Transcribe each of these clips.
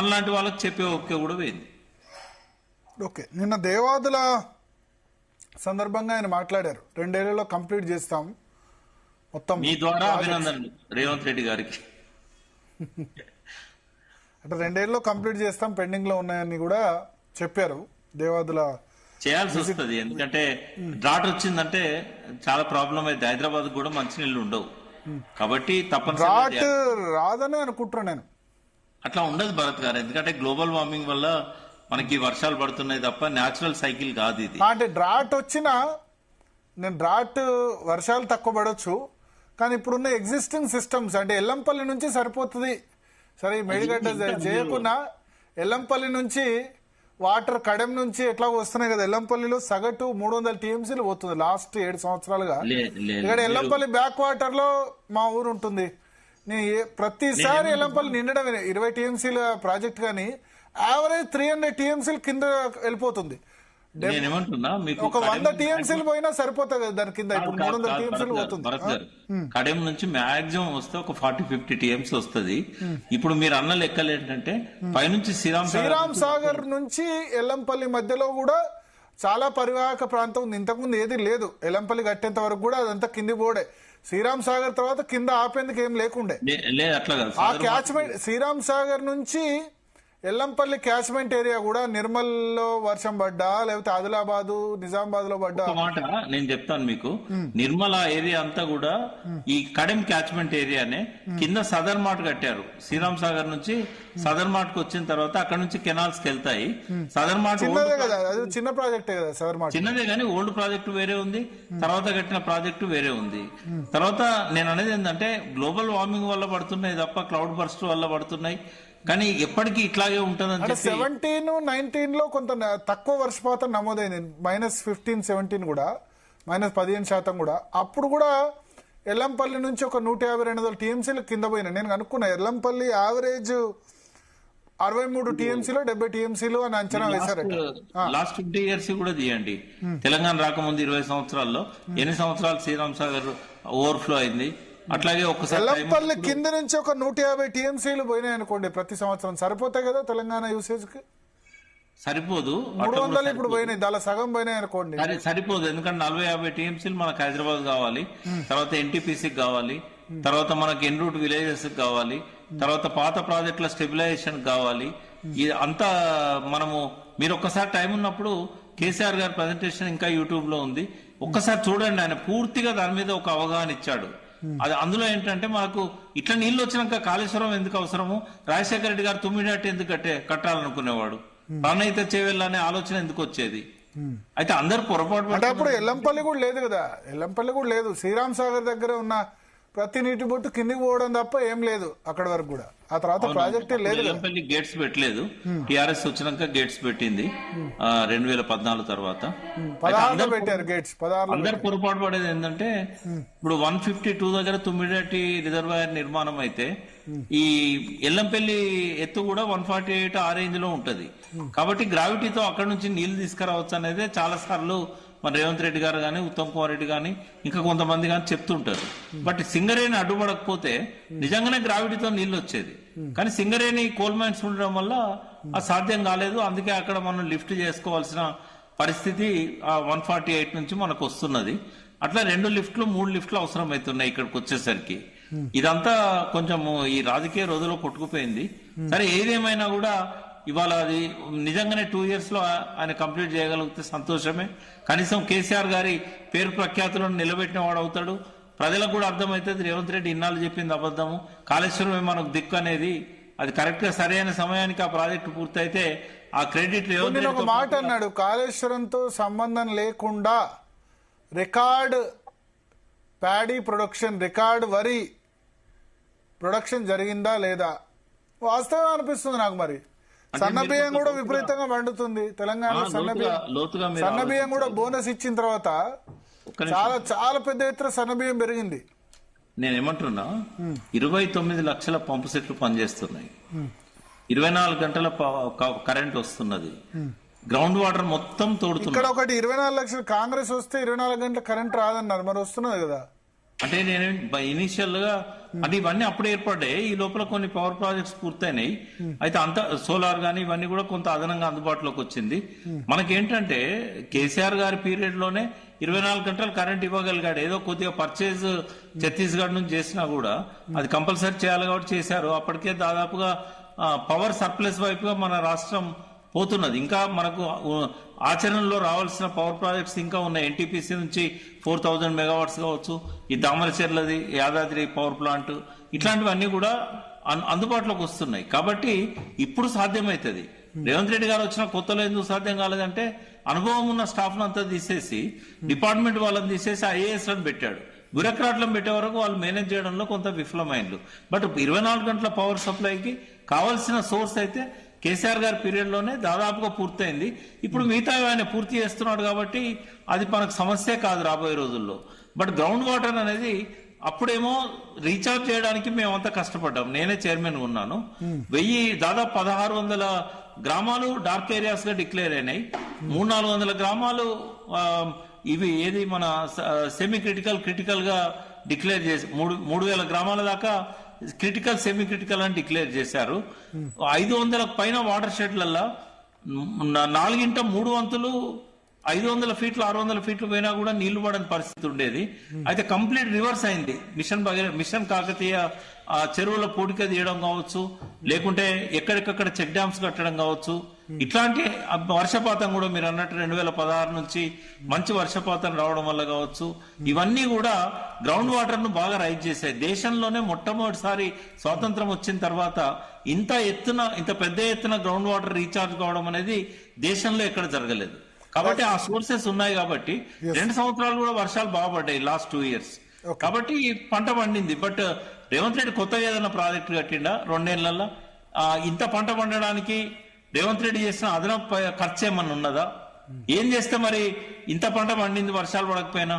అలాంటి వాళ్ళకి చెప్పే ఓకే కూడా పోయింది. ఓకే, నిన్న దేవాదుల సందర్భంగా ఆయన మాట్లాడారు, 2 ఏళ్లలో కంప్లీట్ చేస్తాం మొత్తం. మీ ద్వారా అభినందనలు రేవంత్ రెడ్డి గారికి. అంటే 2 ఏళ్లలో కంప్లీట్ చేస్తాం, పెండింగ్ లో ఉన్నాయని కూడా చెప్పారు. దేవాదుల చేయాల్సి వస్తుంది, ఎందుకంటే డ్రాట్ వచ్చిందంటే చాలా ప్రాబ్లం అయితే. హైదరాబాద్ కూడా మంచినీళ్ళు ఉండవు కాబట్టి డ్రాట్ రాదని అనుకుంటున్నాను నేను. అట్లా ఉండదు భరత్ గారు, ఎందుకంటే గ్లోబల్ వార్మింగ్ వల్ల మనకి వర్షాలు పడుతున్నాయి తప్ప న్యాచురల్ సైకిల్ కాదు ఇది. అంటే డ్రాట్ వచ్చినా నేను వర్షాలు తక్కువ పడవచ్చు, కానీ ఇప్పుడున్న ఎగ్జిస్టింగ్ సిస్టమ్స్ అంటే ఎల్లంపల్లి నుంచి సరిపోతుంది. సరే, మేడిగడ్డ చేయకుండా ఎల్లంపల్లి నుంచి వాటర్ కడెం నుంచి ఎట్లా వస్తున్నాయి కదా, ఎల్లంపల్లిలో సగటు 300 టీఎంసీలు పోతుంది లాస్ట్ 7 సంవత్సరాలుగా. ఇక్కడ ఎల్లంపల్లి బ్యాక్ వాటర్ లో మా ఊరు ఉంటుంది. ప్రతిసారి ఎల్లంపల్లి నిండడం 20 టీఎంసీల ప్రాజెక్ట్ కానీ యావరేజ్ 300 టీఎంసీలు కింద వెళ్ళిపోతుంది. ఒక 100 టీఎంసీలు పోయినా సరిపోతుంది కదా దాని కింద. ఇప్పుడు 300 టీఎంసీలు పోతుంది. కడెం నుంచి మాక్సిమం వస్తే ఒక 40-50 టీఎంసీ వస్తుంది. ఇప్పుడు మీరు అన్న లెక్కలు ఏంటంటే పైనుంచి శ్రీరామ్ సాగర్ నుంచి ఎల్లంపల్లి మధ్యలో కూడా చాలా పరివాహక ప్రాంతం ఉంది. ఇంతకుముందు ఏది లేదు, ఎల్లంపల్లి కట్టేంత వరకు కూడా అదంతా కింది పోడే. శ్రీరామ్ సాగర్ తర్వాత కింద ఆపేందుకు ఏం లేకుండే. ఆ క్యాచ్మెంట్ శ్రీరామ్ సాగర్ నుంచి ఎల్లంపల్లి క్యాచ్మెంట్ ఏరియా కూడా నిర్మల్ లో వర్షం పడ్డా, లేకపోతే ఆదిలాబాద్ నిజామాబాద్ లో పడ్డా. మాట నేను చెప్తాను మీకు, నిర్మల ఏరియా అంతా కూడా ఈ కడెం క్యాచ్మెంట్ ఏరియానే. కింద సదర్ మార్ట్ కట్టారు. శ్రీరామ్ సాగర్ నుంచి సదర్ మార్ట్ కు వచ్చిన తర్వాత అక్కడ నుంచి కెనాల్స్ కి వెళ్తాయి. సదర్ మార్ట్ కదా, అది చిన్న ప్రాజెక్టే కదా. సదర్ మార్ట్ చిన్నదే కానీ ఓల్డ్ ప్రాజెక్టు వేరే ఉంది, తర్వాత కట్టిన ప్రాజెక్టు వేరే ఉంది. తర్వాత నేను అనేది ఏంటంటే గ్లోబల్ వార్మింగ్ వల్ల పడుతున్నాయి తప్ప క్లౌడ్ బర్స్ట్ వల్ల పడుతున్నాయి కానీ ఎప్పటికీ ఇట్లాగే ఉంటుందని. 17-19 లో కొంత తక్కువ వర్షపాతం నమోదైంది, -15-17 కూడా, -15% కూడా. అప్పుడు కూడా ఎల్లంపల్లి నుంచి ఒక 150-200 టీఎంసీలు కింద పోయినా. నేను అనుకున్నా ఎల్లంపల్లి యావరేజ్ 63 టీఎంసీలో 70 టీఎంసీలు అని అంచనా వేశారట. లాస్ట్ 50 ఇయర్స్ కూడా తీయండి, తెలంగాణ రాకముందు 20 సంవత్సరాల్లో ఎన్ని సంవత్సరాలు శ్రీరామ్ సాగర్ ఓవర్ఫ్లో అయింది. అట్లాగే ఒకసారి ఎల్లంపల్లి కింద నుంచి ఒక 150 టీఎంసీలు పోయినాయి అనుకోండి ప్రతి సంవత్సరం, సరిపోతాయి కదా తెలంగాణ యూసేజ్ కి? సరిపోదు. 300 ఇప్పుడు పోయినాయి, దాని సగం పోయినాయి అనుకోండి. సరిపోదు, ఎందుకంటే 40-50 టీఎంసీలు మనకు హైదరాబాద్ కావాలి, తర్వాత ఎన్టీపీసీకి కావాలి, తర్వాత మనకి ఎన్ రూట్ విలేజెస్ కావాలి, తర్వాత పాత ప్రాజెక్టుల స్టెబిలైజేషన్ కావాలి. అంతా మనము మీరు ఒక్కసారి టైం ఉన్నప్పుడు కేసీఆర్ గారి ప్రజెంటేషన్ ఇంకా యూట్యూబ్ లో ఉంది, ఒక్కసారి చూడండి. ఆయన పూర్తిగా దాని మీద ఒక అవగాహన ఇచ్చాడు. అది అందులో ఏంటంటే మాకు ఇట్లా నీళ్లు వచ్చినాక కాళేశ్వరం ఎందుకు అవసరము, రాజశేఖర రెడ్డి గారు 9 ఎందుకు కట్టాలనుకునేవాడు, ప్రాణహిత చేవెళ్ళ అనే ఆలోచన ఎందుకు వచ్చేది. అయితే అందరు పొరపాటు. అంటే అప్పుడు ఎల్లంపల్లి కూడా లేదు కదా, ఎల్లంపల్లి కూడా లేదు. శ్రీరామ్ సాగర్ దగ్గర ఉన్న ప్రతి నీటి బొట్టు కిందికి పోవడం తప్ప ఏం లేదు అక్కడ వరకు కూడా. ఆ తర్వాత ప్రాజెక్టే లేదు. ఎల్లంపల్లి గేట్స్ పెట్టలేదు, టిఆర్ఎస్ వచ్చినాక గేట్స్ పెట్టింది 2014 తర్వాత. 16 పెట్టారు గేట్స్. అందరు పొరపాటు పడేది ఏంటంటే ఇప్పుడు 152 దగ్గర 9 రిజర్వాయర్ నిర్మాణం అయితే ఈ ఎల్లంపల్లి ఎత్తు కూడా 148 ఆ రేంజ్ లో ఉంటది. కాబట్టి గ్రావిటీతో అక్కడ నుంచి నీళ్లు తీసుకురావచ్చు అనేది చాలా సార్లు మన రేవంత్ రెడ్డి గారు కానీ ఉత్తమ్ కుమార్ రెడ్డి కానీ ఇంకా కొంతమంది కానీ చెప్తుంటారు. బట్ సింగరేణి అడ్డుపడకపోతే నిజంగానే గ్రావిటీతో నీళ్లు వచ్చేది. కానీ సింగరేణి కోల్ మైన్స్ ఉండడం వల్ల అది సాధ్యం కాలేదు. అందుకే అక్కడ మనం లిఫ్ట్ చేసుకోవాల్సిన పరిస్థితి 148 నుంచి మనకు వస్తున్నది. అట్లా 2 లిఫ్ట్లు 3 లిఫ్ట్లు అవసరం అవుతున్నాయి ఇక్కడికి వచ్చేసరికి. ఇదంతా కొంచెం ఈ రాజకీయ రోజులో కొట్టుకుపోయింది. సరే, ఏదేమైనా కూడా ఇవాళ అది నిజంగానే 2 ఇయర్స్ లో ఆయన కంప్లీట్ చేయగలిగితే సంతోషమే. కనీసం కేసీఆర్ గారి పేరు ప్రఖ్యాతులను నిలబెట్టిన వాడు అవుతాడు. ప్రజలకు కూడా అర్థమవుతుంది రేవంత్ రెడ్డి ఇన్నాళ్ళు చెప్పింది అబద్ధము, కాళేశ్వరమే మనకు దిక్కు అనేది. అది కరెక్ట్ గా సరైన సమయానికి ఆ ప్రాజెక్టు పూర్తయితే ఆ క్రెడిట్ రేవంత్ రెడ్డి. ఒక మాట అన్నాడు, కాళేశ్వరంతో సంబంధం లేకుండా రికార్డ్ ప్యాడీ ప్రొడక్షన్, రికార్డ్ వరి ప్రొడక్షన్ జరిగిందా లేదా? వాస్తవం అనిపిస్తుంది నాకు. మరి సన్నబియ్యం కూడా విపరీతంగా పండుతుంది తెలంగాణ. సన్నబియ్యం కూడా బోనస్ ఇచ్చిన తర్వాత చాలా చాలా పెద్ద ఎత్తున సన్నబియ్యం పెరిగింది. నేనేమంటున్నా, 29 లక్షల పంపు సెట్లు పనిచేస్తున్నాయి, 24 గంటల కరెంట్ వస్తున్నది, గ్రౌండ్ వాటర్ మొత్తం తోడుతుంది. ఇక్కడ ఒకటి 24 లక్షలు కాంగ్రెస్ వస్తే 24 గంటల కరెంట్ రాదన్నారు, మరి వస్తున్నది కదా. అంటే నేను ఇనిషియల్ గా అంటే ఇవన్నీ అప్పుడు ఏర్పడ్డాయి. ఈ లోపల కొన్ని పవర్ ప్రాజెక్ట్స్ పూర్తయినాయి. అయితే అంత సోలార్ గానీ ఇవన్నీ కూడా కొంత అదనంగా అందుబాటులోకి వచ్చింది. మనకేంటంటే కేసీఆర్ గారి పీరియడ్ లోనే 24 గంటలు కరెంట్ ఇవ్వగలిగాడు. ఏదో కొద్దిగా పర్చేజ్ ఛత్తీస్గఢ్ నుంచి చేసినా కూడా అది కంపల్సరీ చేయాలి కాబట్టి చేశారు. అప్పటికే దాదాపుగా పవర్ సర్ప్లస్ వైపుగా మన రాష్ట్రం పోతున్నది. ఇంకా మనకు ఆచరణలో రావాల్సిన పవర్ ప్రాజెక్ట్స్ ఇంకా ఉన్నాయి. ఎన్టీపీసీ నుంచి 4000 మెగావాట్స్ కావచ్చు, ఈ దామరచెర్లది యాదాద్రి పవర్ ప్లాంట్, ఇట్లాంటివన్నీ కూడా అందుబాటులోకి వస్తున్నాయి. కాబట్టి ఇప్పుడు సాధ్యమవుతుంది. రేవంత్ రెడ్డి గారు వచ్చిన కొత్తలో ఎందుకు సాధ్యం కాలేదంటే అనుభవం ఉన్న స్టాఫ్ అంతా తీసేసి డిపార్ట్మెంట్ వాళ్ళని తీసేసి ఐఏఎస్ లను పెట్టాడు. బ్యూరోక్రాట్లను పెట్టే వరకు వాళ్ళు మేనేజ్ చేయడంలో కొంత విఫలమైనలు. బట్ 24 గంటల పవర్ సప్లైకి కావాల్సిన సోర్స్ అయితే కేసీఆర్ గారి పీరియడ్ లోనే దాదాపుగా పూర్తయింది. ఇప్పుడు మిగతా ఆయన పూర్తి చేస్తున్నాడు కాబట్టి అది మనకు సమస్య కాదు రాబోయే రోజుల్లో. బట్ గ్రౌండ్ వాటర్ అనేది అప్పుడేమో రీఛార్జ్ చేయడానికి మేమంతా కష్టపడ్డాం. నేనే చైర్మన్ ఉన్నాను. దాదాపు 1600 గ్రామాలు డార్క్ ఏరియాస్ గా డిక్లేర్ అయినాయి. 300-400 గ్రామాలు ఇవి ఏది మన సెమీ క్రిటికల్ గా డిక్లేర్ చేసి 3000 గ్రామాల దాకా క్రిటికల్ సెమీ క్రిటికల్ అని డిక్లేర్ చేశారు. 500 పైన వాటర్ షెడ్లల్లో 4/3 వంతులు 500 ఫీట్లు 600 ఫీట్లు పోయినా కూడా నీళ్లు పడని పరిస్థితి ఉండేది. అయితే కంప్లీట్ రివర్స్ అయింది. మిషన్ కాకతీయ చెరువుల పూడిక తీయడం కావచ్చు, లేకుంటే ఎక్కడికక్కడ చెక్ డ్యామ్స్ కట్టడం కావచ్చు, ఇట్లాంటి వర్షపాతం కూడా మీరు అన్నట్టు 2016 నుంచి మంచి వర్షపాతం రావడం వల్ల కావచ్చు, ఇవన్నీ కూడా గ్రౌండ్ వాటర్ ను బాగా రైజ్ చేశాయి. దేశంలోనే మొట్టమొదటిసారి స్వాతంత్రం వచ్చిన తర్వాత ఇంత పెద్ద ఎత్తున గ్రౌండ్ వాటర్ రీఛార్జ్ కావడం అనేది దేశంలో ఎక్కడ జరగలేదు. కాబట్టి ఆ సోర్సెస్ ఉన్నాయి కాబట్టి 2 సంవత్సరాలు కూడా వర్షాలు బాగా పడ్డాయి లాస్ట్ 2 years. కాబట్టి పంట పండింది. బట్ రేవంత్ రెడ్డి కొత్తగా ఏదైనా ప్రాజెక్టు కట్టిండా 2 ఏళ్లలో? ఇంత పంట పండడానికి రేవంత్ రెడ్డి చేసిన అదనపు ఖర్చు ఏమన్నా ఉన్నదా? ఏం చేస్తే మరి ఇంత పంట పండింది వర్షాలు పడకపోయినా?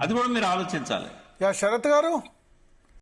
అది కూడా మీరు ఆలోచించాలి. శరత్ గారు